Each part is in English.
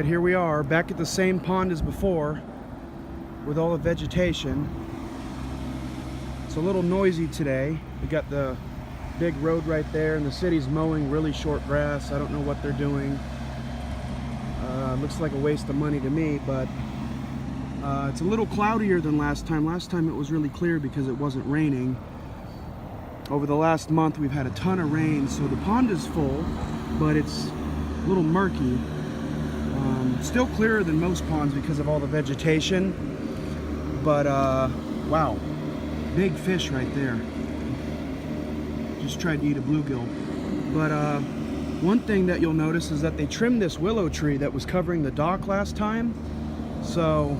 Alright, here we are, back at the same pond as before, with all the vegetation. It's a little noisy today. We got the big road right there, and the city's mowing really short grass. I don't know what they're doing. Looks like a waste of money to me, but it's a little cloudier than last time. Last time it was really clear because it wasn't raining. Over the last month we've had a ton of rain, so the pond is full, but it's a little murky. Still clearer than most ponds because of all the vegetation, but wow, big fish right there. Just tried to eat a bluegill. But one thing that you'll notice is that they trimmed this willow tree that was covering the dock last time, so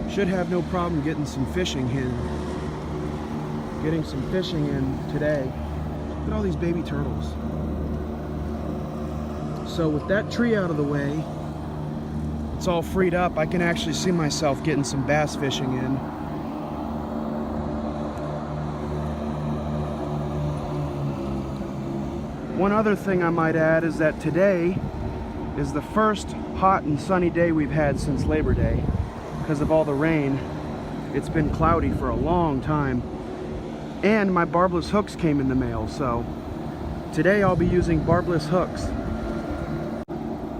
should have no problem getting some fishing in. Today. Look at all these baby turtles. So with that tree out of the way, it's all freed up. I can actually see myself getting some bass fishing in. One other thing I might add is that today is the first hot and sunny day we've had since Labor Day. Because of all the rain, it's been cloudy for a long time. And my barbless hooks came in the mail, so today I'll be using barbless hooks.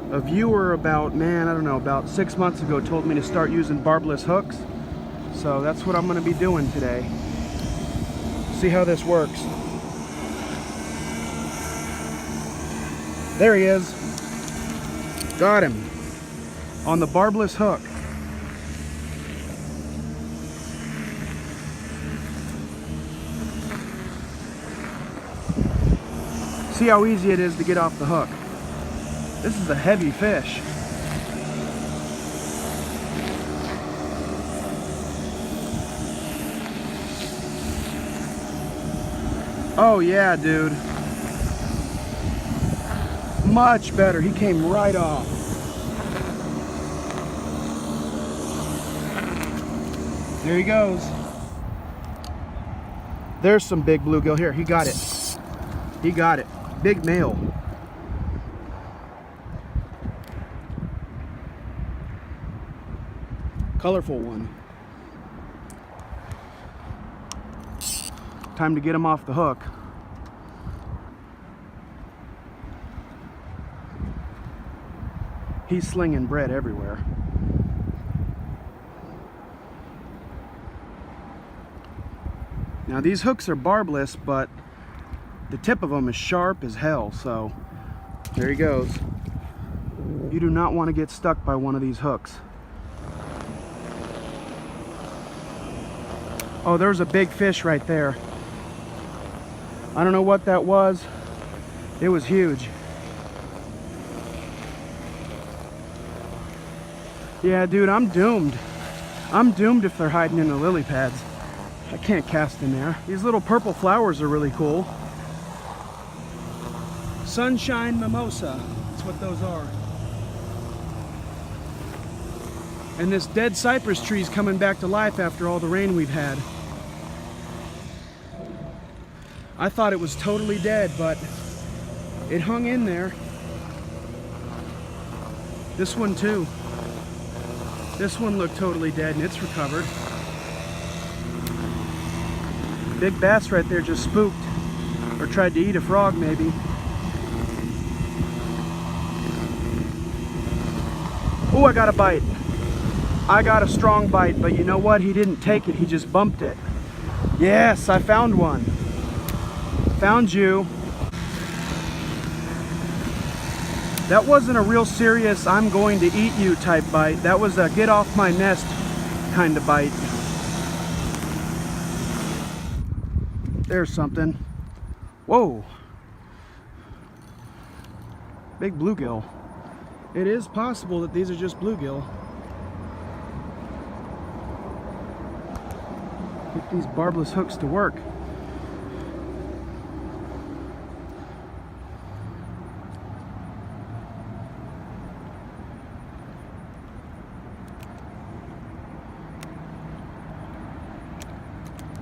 A viewer about 6 months ago told me to start using barbless hooks, so that's what I'm going to be doing today. See how this works. There he is. Got him on the barbless hook. See how easy it is to get off the hook. This is a heavy fish. Oh yeah, dude. Much better. He came right off. There he goes. There's some big bluegill here. He got it. He got it. Big male. Colorful one. Time to get him off the hook. He's slinging bread everywhere. Now these hooks are barbless, but the tip of them is sharp as hell, so there he goes. You do not want to get stuck by one of these hooks. Oh, there's a big fish right there. I don't know what that was. It was huge. Yeah, dude, I'm doomed. I'm doomed if they're hiding in the lily pads. I can't cast in there. These little purple flowers are really cool. Sunshine mimosa, that's what those are. And this dead cypress tree is coming back to life after all the rain we've had. I thought it was totally dead, but it hung in there. This one too. This one looked totally dead and it's recovered. Big bass right there just spooked, or tried to eat a frog maybe. Oh, I got a bite. I got a strong bite, but you know what? He didn't take it, he just bumped it. Yes, I found one. Found you. That wasn't a real serious I'm going to eat you type bite. That was a get off my nest kind of bite. There's something. Whoa. Big bluegill. It is possible that these are just bluegill. Get these barbless hooks to work.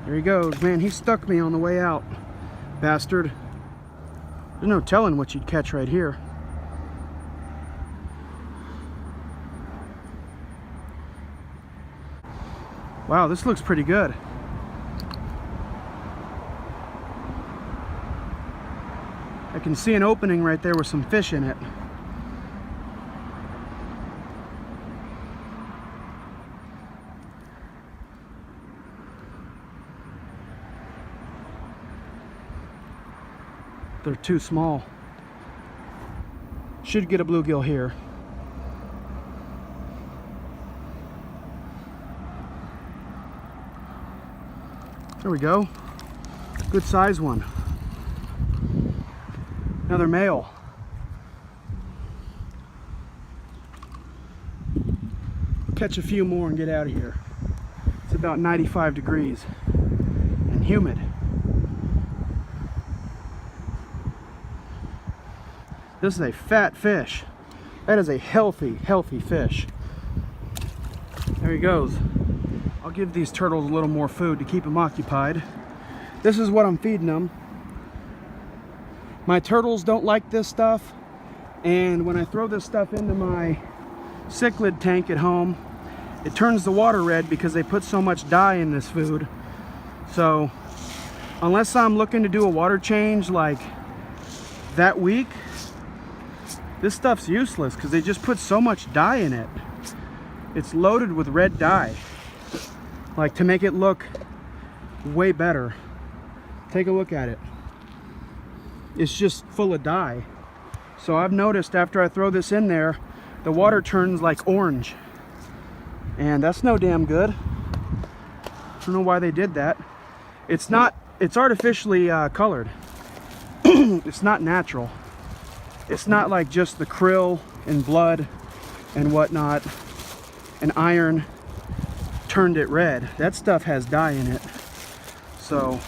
There he goes. Man, he stuck me on the way out. Bastard. There's no telling what you'd catch right here. Wow, this looks pretty good. I can see an opening right there with some fish in it. They're too small. Should get a bluegill here. There we go. Good size one. Another male. Catch a few more and get out of here. It's about 95 degrees and humid. This is a fat fish. That is a healthy fish. There he goes. I'll give these turtles a little more food to keep them occupied. This is what I'm feeding them. My turtles don't like this stuff, and when I throw this stuff into my cichlid tank at home, it turns the water red because they put so much dye in this food. So unless I'm looking to do a water change like that week, this stuff's useless because they just put so much dye in it. It's loaded with red dye, like to make it look way better. Take a look at it. It's just full of dye. So I've noticed after I throw this in there, the water turns like orange, and that's no damn good. I don't know why they did that. It's artificially colored. It's not natural. It's not like just the krill and blood and whatnot and iron turned it red. That stuff has dye in it. So,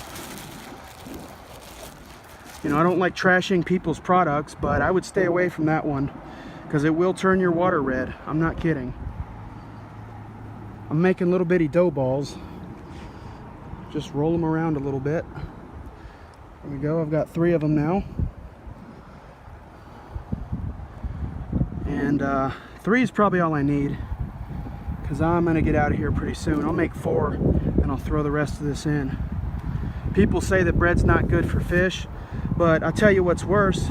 you know, I don't like trashing people's products, but I would stay away from that one because it will turn your water red. I'm not kidding. I'm making little bitty dough balls. Just roll them around a little bit. There we go. I've got 3 of them now. And 3 is probably all I need because I'm going to get out of here pretty soon. I'll make 4 and I'll throw the rest of this in. People say that bread's not good for fish, but I'll tell you what's worse.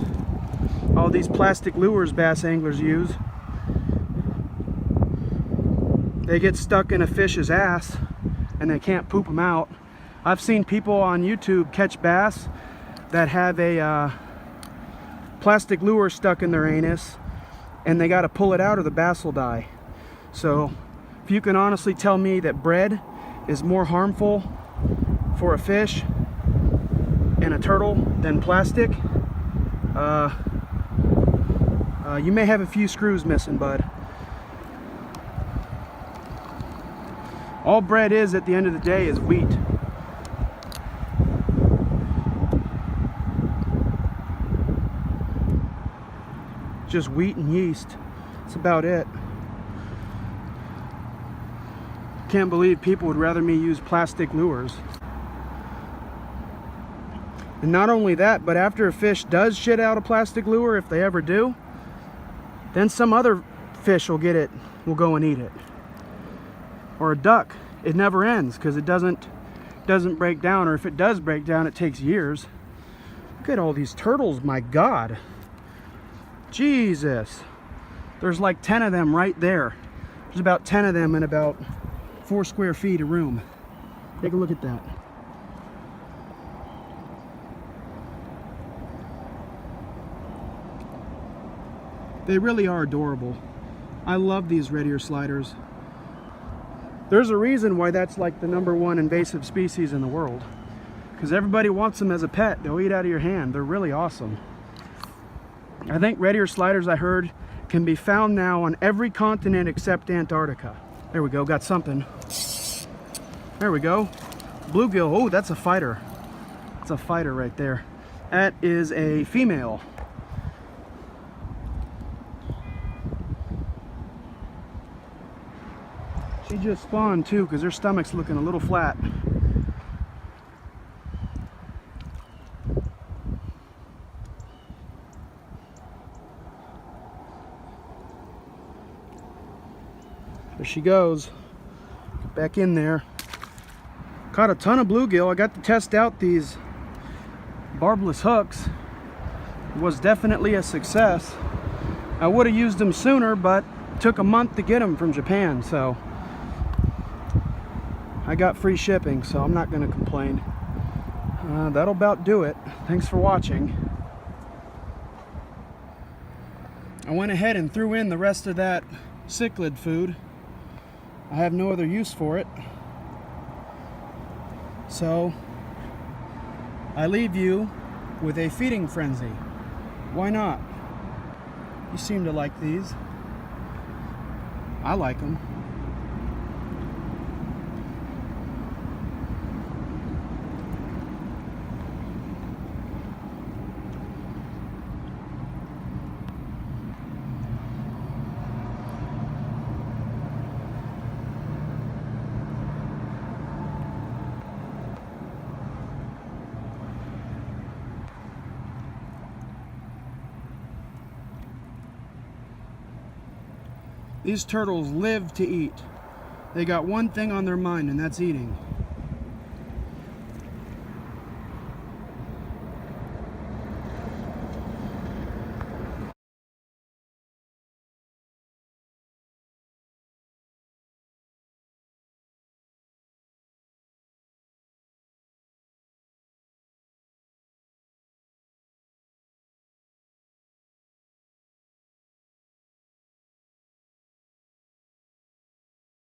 All these plastic lures bass anglers use, they get stuck in a fish's ass and they can't poop them out. I've seen people on YouTube catch bass that have a plastic lure stuck in their anus, and they got to pull it out or the bass will die. So if you can honestly tell me that bread is more harmful for a fish and a turtle than plastic, you may have a few screws missing, bud. All bread is at the end of the day is wheat. Just wheat and yeast. That's about it. Can't believe people would rather me use plastic lures. And not only that, but after a fish does shit out a plastic lure, if they ever do, then some other fish will get it, will go and eat it. Or a duck. It never ends because it doesn't break down, or if it does break down, it takes years. Look at all these turtles, my God. Jesus. There's like 10 of them right there. There's about 10 of them in about 4 square feet of room. Take a look at that. They really are adorable. I love these red ear sliders. There's a reason why that's like the #1 invasive species in the world. Because everybody wants them as a pet. They'll eat out of your hand. They're really awesome. I think red ear sliders, I heard, can be found now on every continent except Antarctica. There we go, got something. There we go. Bluegill. Oh, that's a fighter. That's a fighter right there. That is a female. She just spawned too because her stomach's looking a little flat. There she goes. Back in there. Caught a ton of bluegill. I got to test out these barbless hooks. It was definitely a success. I would have used them sooner, but it took a month to get them from Japan, so I got free shipping, so I'm not going to complain. That'll about do it. Thanks for watching. I went ahead and threw in the rest of that cichlid food. I have no other use for it. So I leave you with a feeding frenzy. Why not? You seem to like these. I like them. These turtles live to eat. They got one thing on their mind, and that's eating.